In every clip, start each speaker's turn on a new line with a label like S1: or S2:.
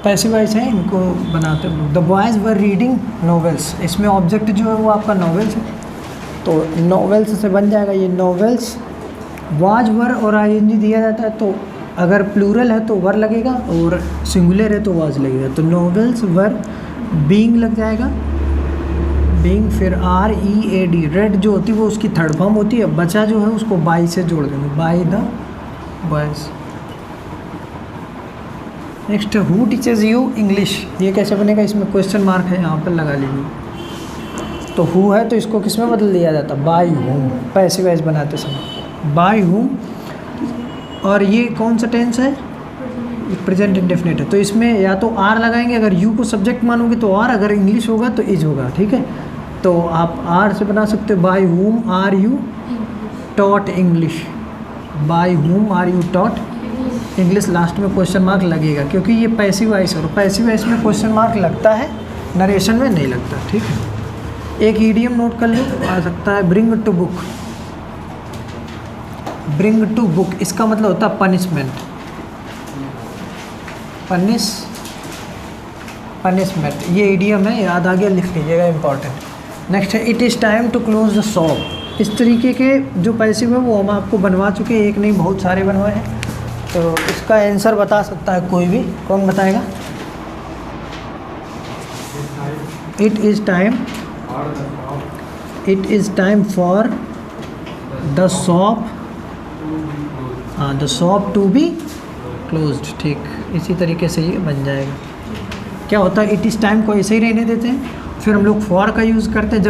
S1: Passive voice है, इनको बनाते हैं। The boys were reading novels, इसमें ऑब्जेक्ट जो है वो आपका नॉवेल्स है, तो नॉवेल्स से बन जाएगा ये नॉवेल्स। वाज वर और आईएनजी दिया जाता है, तो अगर प्लूरल है तो वर लगेगा और सिंगुलर है तो वाज लगेगा। तो नॉवेल्स वर बीइंग लग जाएगा, बीइंग, फिर READ, रेड जो होती है वो उसकी थर्ड फॉर्म होती है, बचा जो है उसको बाई से जोड़ देंगे, by the boys. Next, who teachers you English, ये कैसे बनेगा, इसमें क्वेश्चन मार्क है, यहाँ पर लगा लीजिए। तो हु है तो इसको किस में बदल दिया जाता, बाय हुम, पैसिव वॉइस बनाते समय बाय हुम। और ये कौन सा टेंस है, प्रेजेंट इंडेफिनिट है, तो इसमें या तो आर लगाएंगे, अगर यू को सब्जेक्ट मानोगे तो आर, अगर इंग्लिश होगा तो इज होगा, ठीक है। तो आप आर से बना सकते हो, by whom are you taught English, by whom are you taught English, last में क्वेश्चन मार्क लगेगा क्योंकि ये पैसिव वॉइस है, और पैसिव वॉइस में क्वेश्चन मार्क लगता है, नरेशन में नहीं लगता, ठीक है। एक ईडियम नोट कर लो, आ सकता है bring to book, bring to book, इसका मतलब होता है पनिशमेंट, पनिशमेंट, ये ईडियम है, याद आ गया, लिख लीजिएगा, इंपॉर्टेंट। नेक्स्ट है, it is time to close the shop. इस तरीके के जो पैसिव है वो हम आपको बनवा चुके हैं, एक नहीं बहुत सारे बनवाए हैं। तो इसका आंसर बता सकता है कोई भी, कौन बताएगा? It is time for the shop, हाँ, the shop to be closed, ठीक, इसी तरीके से ये बन जाएगा। क्या होता है, इट इज़ टाइम को ऐसे ही रहने देते हैं, फिर हम लोग फॉर का यूज़ करते हैं,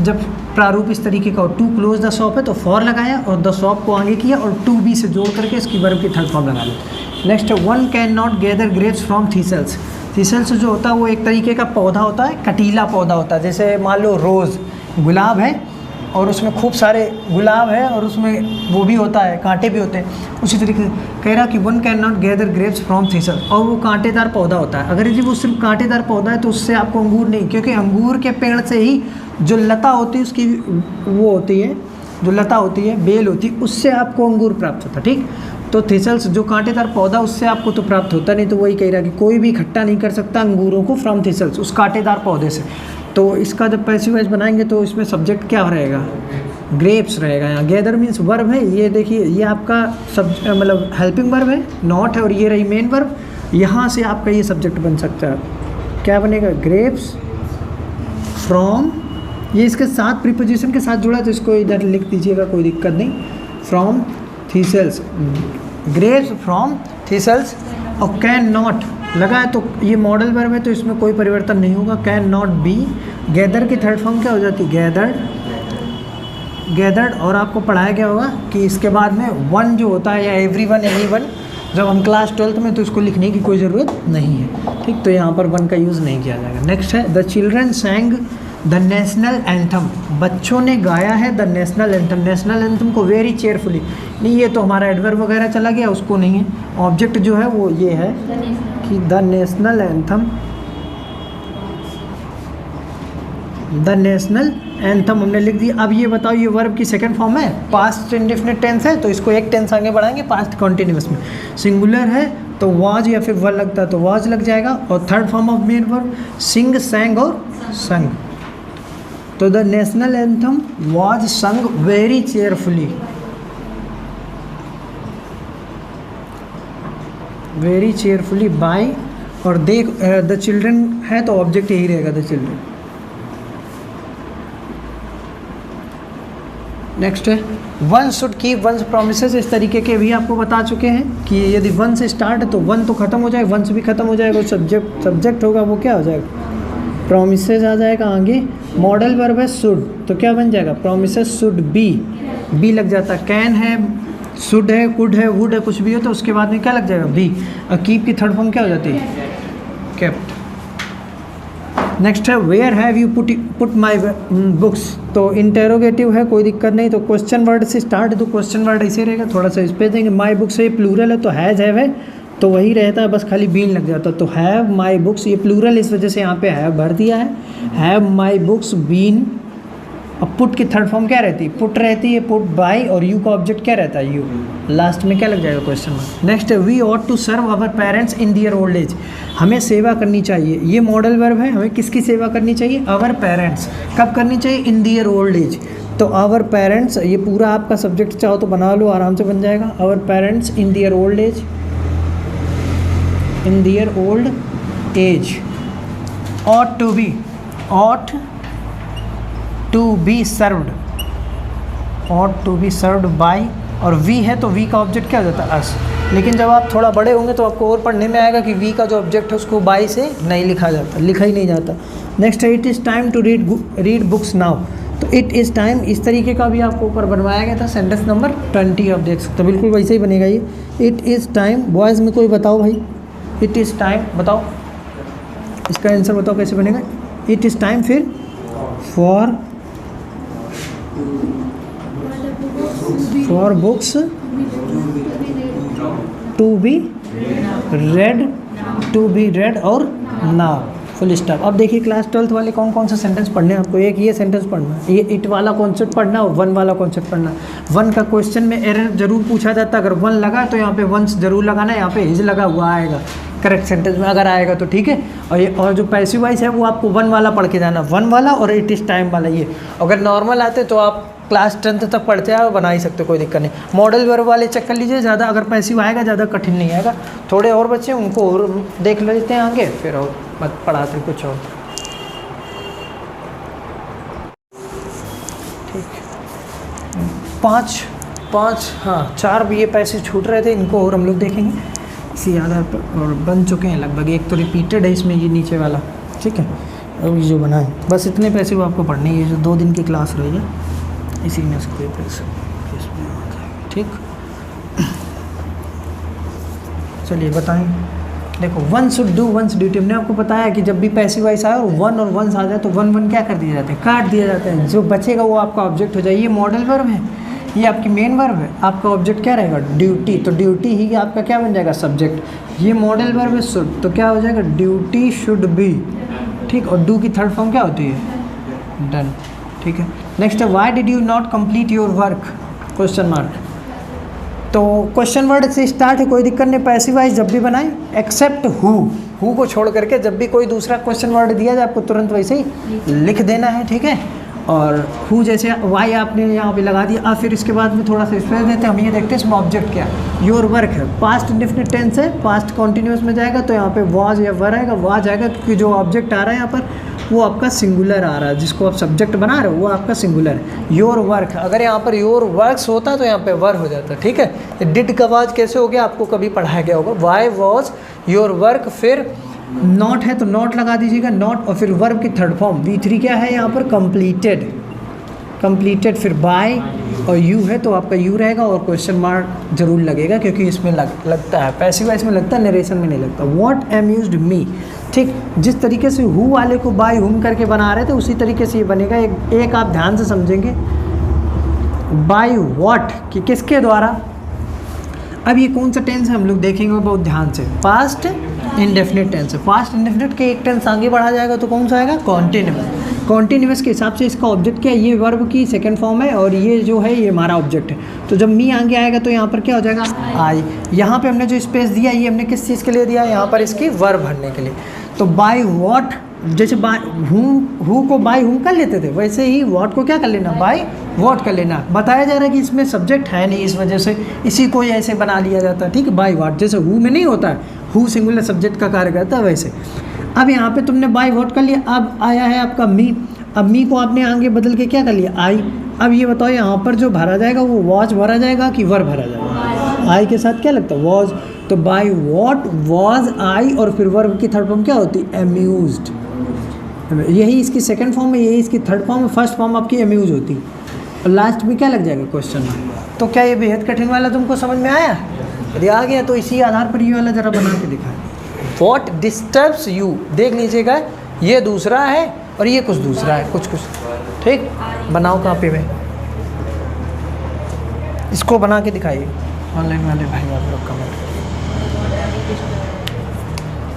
S1: जब प्रारूप इस तरीके का हो, टू क्लोज द शॉप है तो फॉर लगाया और द शॉप को आगे किया और टू बी से जोड़ करके इसकी वर्ब की थर्ड फॉर्म लगा ली। Next, one can not gather grapes from thistles. Thistles जो होता है वो एक तरीके का पौधा होता है, कटीला पौधा होता है, जैसे मान लो रोज़, गुलाब है और उसमें खूब सारे गुलाब है और उसमें वो भी होता है, कांटे भी होते हैं, उसी तरीके कह रहा कि one can not gather grapes from thistle, और वो कांटेदार पौधा होता है। अगर यदि वो सिर्फ कांटेदार पौधा है तो उससे आपको अंगूर नहीं, क्योंकि अंगूर के पेड़ से ही जो लता होती है उसकी वो होती है, जो लता होती है, बेल होती है, उससे आपको अंगूर प्राप्त होता है, ठीक। तो थीसल्स जो कांटेदार पौधा, उससे आपको तो प्राप्त होता नहीं, तो वही कह रहा कि कोई भी इकट्ठा नहीं कर सकता अंगूरों को फ्रॉम थीसल्स, उस कांटेदार पौधे से। तो इसका जब पैसिव वॉइस बनाएंगे तो इसमें सब्जेक्ट क्या रहेगा, ग्रेप्स रहेगा। यहाँ गैदर मीन्स वर्ब है, ये देखिए ये आपका मतलब हेल्पिंग वर्ब है, नॉट है, और ये रही मेन वर्ब, यहाँ से आपका ये सब्जेक्ट बन सकता है, क्या बनेगा, ग्रेप्स फ्रॉम, ये इसके साथ प्रीपोजिशन के साथ जुड़ा है तो इसको इधर लिख दीजिएगा, कोई दिक्कत नहीं, फ्रॉम थीसल्स, ग्रेप्स फ्रॉम थीसल्स। और कैन नॉट लगा है तो ये मॉडल वर्ब है तो इसमें कोई परिवर्तन नहीं होगा, कैन नॉट बी। गैदर की थर्ड फॉर्म क्या हो जाती है, गैदर्ड, और आपको पढ़ाया गया होगा कि इसके बाद में वन जो होता है या एवरी वन, जब हम क्लास 12th में, तो इसको लिखने की कोई ज़रूरत नहीं है, ठीक। तो यहाँ पर वन का यूज़ नहीं किया जाएगा। नेक्स्ट है, the children sang the national anthem, बच्चों ने गाया है the national anthem, national anthem को वेरी चेयरफुली, नहीं ये तो हमारा एडवर्ब वगैरह चला गया, उसको नहीं है, ऑब्जेक्ट जो है वो ये है कि the national anthem, the national anthem हमने लिख दिया। अब ये बताओ, ये वर्ब की सेकंड फॉर्म है, पास्ट इंडेफिनिट टेंस है, तो इसको एक टेंस आगे बढ़ाएंगे, पास्ट कॉन्टिन्यूअस में। सिंगुलर है तो वाज या फिर वर लगता है तो वाज लग जाएगा, और third form of main verb sing, sang और संग। तो the national anthem was sung very cheerfully, very cheerfully by, और देख द चिल्ड्रन है तो ऑब्जेक्ट यही रहेगा, द चिल्ड्रन। नेक्स्ट है, one should keep one's promises, इस तरीके के भी आपको बता चुके हैं कि यदि वन से स्टार्ट है तो वन तो खत्म हो जाएगा, वन से भी खत्म हो जाएगा, सब्जेक्ट होगा वो क्या हो जाएगा, प्रोमिसेस आ जाएगा आगे। मॉडल वर्ब है शुड, तो क्या बन जाएगा, प्रोमिसेस शुड बी लग जाता है, कैन है, शुड है, कुड है, वुड है, कुछ भी हो तो उसके बाद में क्या लग जाएगा, बी। और कीप की थर्ड फॉर्म क्या हो जाती है, केप्ट। नेक्स्ट है, where have you put my books, तो इंटेरोगेटिव है, कोई दिक्कत नहीं, तो क्वेश्चन वर्ड से स्टार्ट, तो क्वेश्चन वर्ड ऐसे रहेगा, थोड़ा सा स्पेस देंगे। माई बुक्स ये प्लूरल है तो हैज़ हैव है तो वही रहता है, बस खाली बीन लग जाता है, तो हैव माई बुक्स, ये प्लूरल इस वजह से यहाँ पे हैव भर दिया है, हैव माई बुक्स बीन अब पुट की थर्ड फॉर्म क्या रहती है? पुट रहती है, पुट बाय, और यू का ऑब्जेक्ट क्या रहता है? यू। लास्ट में क्या लग जाएगा? Question mark. नेक्स्ट है we ought to serve our parents in their old age. हमें सेवा करनी चाहिए, ये मॉडल वर्ब है। हमें किसकी सेवा करनी चाहिए? अवर पेरेंट्स। कब करनी चाहिए? इन दियर ओल्ड एज। तो आवर पेरेंट्स, ये पूरा आपका सब्जेक्ट चाहो तो बना लो, आराम से बन जाएगा। Our parents in their old age, in their old age ought to be served, ought to be served by, और वी है तो वी का ऑब्जेक्ट क्या हो जाता है? अस। लेकिन जब आप थोड़ा बड़े होंगे तो आपको और पढ़ने में आएगा कि वी का जो ऑब्जेक्ट है उसको बाई से नहीं लिखा जाता, लिखा ही नहीं जाता। नेक्स्ट है it is time to read books now. तो इट इज़ टाइम इस तरीके का भी आपको ऊपर बनवाया गया था, सेंटेंस नंबर 20 आप देख सकते हो, बिल्कुल वैसे ही बनेगा ये। इट इज़ टाइम, बॉयज़ में कोई बताओ भाई, इट इज़ टाइम बताओ, इसका आंसर बताओ कैसे बनेगा? इट इज़ टाइम, फिर for books to be read और नाउ, फुल स्टॉप। अब देखिए क्लास 12th वाले कौन कौन सा सेंटेंस पढ़ने हैं आपको। एक ये सेंटेंस पढ़ना है, ये इट वाला कॉन्सेप्ट पढ़ना और वन वाला कॉन्सेप्ट पढ़ना। वन का क्वेश्चन में एरर जरूर पूछा जाता है, अगर वन लगा तो यहाँ पे वंस जरूर लगाना है, यहाँ पे इज लगा हुआ आएगा करेक्ट सेंटेंस में अगर आएगा तो, ठीक है। और जो पैसिव वॉइस है वो आपको वन वाला पढ़ के जाना, वन वाला और इट इज़ टाइम वाला। ये अगर नॉर्मल आते तो आप क्लास 10th तक पढ़ते हैं, बना ही सकते, कोई दिक्कत नहीं। मॉडल वर्ब वाले चेक कर लीजिए, ज़्यादा अगर पैसिव आएगा ज़्यादा कठिन नहीं आएगा। थोड़े और बच्चे उनको और देख लेते हैं आगे, फिर और मत पढ़ाते कुछ और, ठीक। पाँच हाँ 4 भी ये पैसे छूट रहे थे, इनको और हम लोग देखेंगे इसी आधार पर, और बन चुके हैं लगभग। एक तो रिपीटेड है इसमें, ये नीचे वाला, ठीक है। अब ये जो बना है बस इतने पैसे वो आपको पढ़ने, ये जो 2 दिन की क्लास रही है इसी में इसको पैसे इसमें आ जाएगा, ठीक। चलिए बताएं, देखो one should do once duty. हमने आपको बताया कि जब भी पैसिव वॉइस आए और वन वंस आ जाए तो वन क्या कर दिए जाते हैं? काट दिया जाता है। जो बचेगा वो आपका ऑब्जेक्ट हो जाए। ये मॉडल वर्ब है, ये आपकी मेन वर्ब है, आपका ऑब्जेक्ट क्या रहेगा? ड्यूटी। तो ड्यूटी ही आपका क्या बन जाएगा? सब्जेक्ट। ये मॉडल वर्ब है शुड, तो क्या हो जाएगा? ड्यूटी शुड बी, ठीक। और डू की थर्ड फॉर्म क्या होती है? डन, ठीक है। नेक्स्ट है why did you not complete your work? Question mark. तो क्वेश्चन वर्ड से स्टार्ट है, कोई दिक्कत नहीं, पैसिव वॉइस जब भी बनाए एक्सेप्ट हु को छोड़ करके जब भी कोई दूसरा क्वेश्चन वर्ड दिया जाए आपको तुरंत वैसे ही लिख देना है, ठीक है। और हु जैसे वाई आपने यहाँ पे लगा दिया, अब फिर इसके बाद में थोड़ा सा स्पेस देते हैं, हम ये देखते हैं इसमें ऑब्जेक्ट क्या है। योर वर्क है, पास्ट इंडेफिनिट टेंस है, पास्ट कॉन्टिन्यूस में जाएगा तो यहाँ पे वाज या वर आएगा, वाज आएगा क्योंकि जो ऑब्जेक्ट आ रहा है यहाँ पर वो आपका सिंगुलर आ रहा है, जिसको आप सब्जेक्ट बना रहे हो वो आपका सिंगुलर है। योर वर्क, अगर यहाँ पर योर वर्क्स होता तो यहाँ पे वर हो जाता, ठीक है। डिड का वाज कैसे हो गया आपको कभी पढ़ाया गया होगा। वाई वॉज योर वर्क, फिर नॉट है तो नॉट लगा दीजिएगा, नॉट, और फिर वर्ब की थर्ड फॉर्म V3 क्या है यहाँ पर? कंप्लीटेड, फिर बाय और यू है तो आपका यू रहेगा और क्वेश्चन मार्क जरूर लगेगा क्योंकि इसमें लगता है, पैसिव वॉइस में लगता है, नरेशन में नहीं लगता। व्हाट अम्यूज्ड मी, ठीक। जिस तरीके से हु वाले को बाय हुम करके बना रहे थे उसी तरीके से ये बनेगा। एक आप ध्यान से समझेंगे, बाय व्हाट कि किसके द्वारा। अब ये कौन सा टेंस है हम लोग देखेंगे बहुत ध्यान से, पास्ट इंडेफिनिट टेंस है। पास्ट इंडेफिनिट के एक टेंस आगे बढ़ा जाएगा तो कौन सा आएगा? कॉन्टिन्यूअस। कॉन्टिन्यूअस के हिसाब से इसका ऑब्जेक्ट क्या है? ये वर्ब की सेकंड फॉर्म है और ये जो है ये हमारा ऑब्जेक्ट है। तो जब मी आगे आएगा तो यहाँ पर क्या हो जाएगा? आई। यहाँ पे हमने जो स्पेस दिया ये हमने किस चीज़ के लिए दिया? यहाँ पर इसकी वर्ब भरने के लिए। तो बाय व्हाट, जैसे by who co by whom कर लेते थे वैसे ही व्हाट को क्या कर लेना? बाय व्हाट कर लेना। बताया जा रहा है कि इसमें सब्जेक्ट है नहीं, इस वजह से इसी को ऐसे बना लिया जाता है, ठीक है। बाय व्हाट, जैसे हु में नहीं होता है, हु सिंगुलर सब्जेक्ट का कार्य करता है वैसे। अब यहाँ पे तुमने बाय व्हाट कर लिया, अब आया है आपका मी। अब मी को आपने आगे बदल के क्या कर लिया? आई। अब ये बताओ यहाँ पर जो भरा जाएगा वो वॉज भरा जाएगा कि वर भरा जाएगा? आई के साथ क्या लगता है? वॉज। तो बाय व्हाट वॉज आई, और फिर वर्ब की थर्ड फॉर्म क्या होती? अम्यूज्ड। यही इसकी सेकंड फॉर्म है, यही इसकी थर्ड फॉर्म है, फर्स्ट फॉर्म आपकी अम्यूज होती है। और लास्ट में क्या लग जाएगा? Question mark. तो क्या ये बेहद कठिन वाला तुमको समझ में आया? यदि आ गया तो इसी आधार पर ये वाला ज़रा बना के दिखाएं। व्हाट डिस्टर्ब्स यू, देख लीजिएगा ये दूसरा है और ये कुछ दूसरा है, कुछ ठीक। बनाओ कॉपी में, इसको बना के दिखाइए ऑनलाइन वाले भाई आप लोग कमेंट।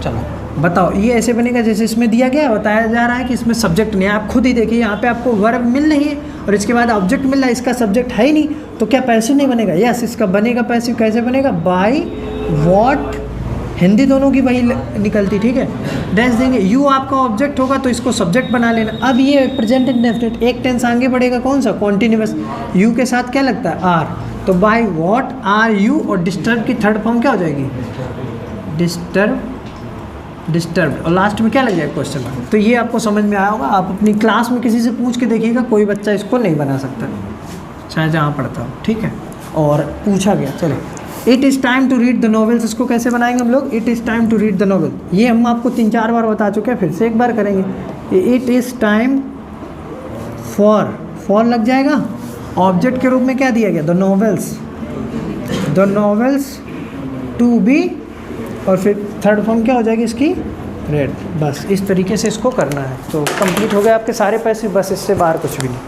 S1: चलो बताओ, ये ऐसे बनेगा जैसे इसमें दिया गया, बताया जा रहा है कि इसमें सब्जेक्ट नहीं है। आप खुद ही देखिए यहाँ पे आपको वर्ब मिल रही है और इसके बाद ऑब्जेक्ट मिल रहा है, इसका सब्जेक्ट है ही नहीं, तो क्या पैसिव नहीं बनेगा? यस, इसका बनेगा पैसिव। कैसे बनेगा? बाय व्हाट, हिंदी दोनों की वही निकलती, ठीक है। डैश देंगे, यू आपका ऑब्जेक्ट होगा तो इसको सब्जेक्ट बना लेना। अब ये प्रेजेंट इंडेफिनिट एक टेंस आगे बढ़ेगा, कौन सा? कॉन्टिन्यूअस। यू के साथ क्या लगता है? आर, तो बाय व्हाट आर यू, और डिस्टर्ब की थर्ड फॉर्म क्या हो जाएगी? डिस्टर्ब्ड, और लास्ट में क्या लग जाएगा? Question mark. तो ये आपको समझ में आया होगा। आप अपनी क्लास में किसी से पूछ के देखिएगा, कोई बच्चा इसको नहीं बना सकता, चाहे जहाँ पढ़ता हो, ठीक है। और पूछा गया, चलो it is time to read the novels, इसको कैसे बनाएंगे हम लोग? It is time to read the novel, ये हम आपको 3-4 बार बता चुके हैं, फिर से एक बार करेंगे। इट इज़ टाइम फॉर लग जाएगा, ऑब्जेक्ट के रूप में क्या दिया गया? द नॉवेल्स टू बी, और फिर थर्ड फॉर्म क्या हो जाएगी इसकी? रेड। बस इस तरीके से इसको करना है, तो कंप्लीट हो गए आपके सारे पैसे, बस इससे बाहर कुछ भी नहीं।